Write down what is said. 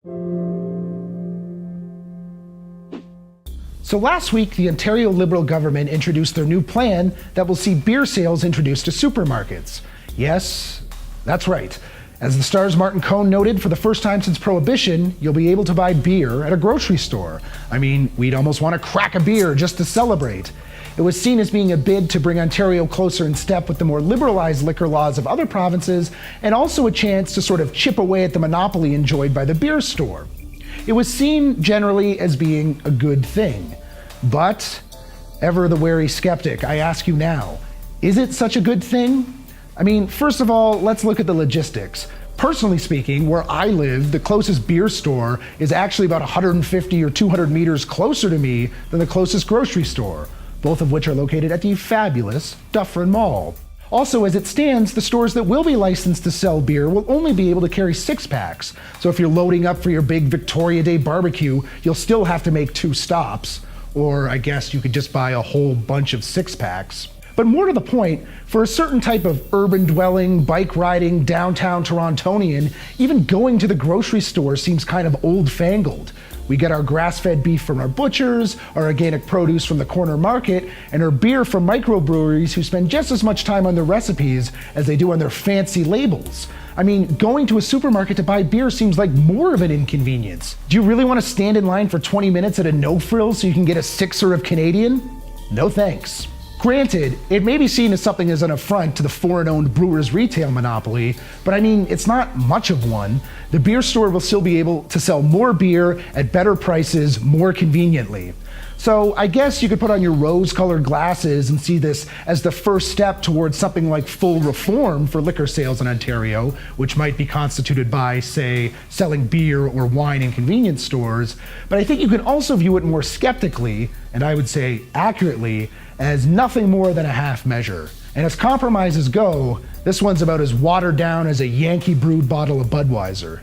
So last week, the Ontario Liberal government introduced their new plan that will see beer sales introduced to supermarkets. Yes, that's right. As the Star's Martin Cohn noted, for the first time since Prohibition, you'll be able to buy beer at a grocery store. I mean, we'd almost want to crack a beer just to celebrate. It was seen as being a bid to bring Ontario closer in step with the more liberalized liquor laws of other provinces, and also a chance to sort of chip away at the monopoly enjoyed by the beer store. It was seen generally as being a good thing. But, ever the wary skeptic, I ask you now, is it such a good thing? I mean, first of all, let's look at the logistics. Personally speaking, where I live, the closest beer store is actually about 150 or 200 meters closer to me than the closest grocery store, both of which are located at the fabulous Dufferin Mall. Also, as it stands, the stores that will be licensed to sell beer will only be able to carry 6-packs. So if you're loading up for your big Victoria Day barbecue, you'll still have to make 2 stops. Or I guess you could just buy a whole bunch of 6-packs. But more to the point, for a certain type of urban dwelling, bike riding, downtown Torontonian, even going to the grocery store seems kind of old-fangled. We get our grass-fed beef from our butchers, our organic produce from the corner market, and our beer from microbreweries who spend just as much time on their recipes as they do on their fancy labels. I mean, going to a supermarket to buy beer seems like more of an inconvenience. Do you really want to stand in line for 20 minutes at a no-frills so you can get a 6er of Canadian? No thanks. Granted, it may be seen as something as an affront to the foreign-owned brewers' retail monopoly, but I mean, it's not much of one. The beer store will still be able to sell more beer at better prices more conveniently. So I guess you could put on your rose-colored glasses and see this as the first step towards something like full reform for liquor sales in Ontario, which might be constituted by, say, selling beer or wine in convenience stores. But I think you can also view it more skeptically, and I would say accurately, as nothing more than a half measure. And as compromises go, this one's about as watered down as a Yankee brewed bottle of Budweiser.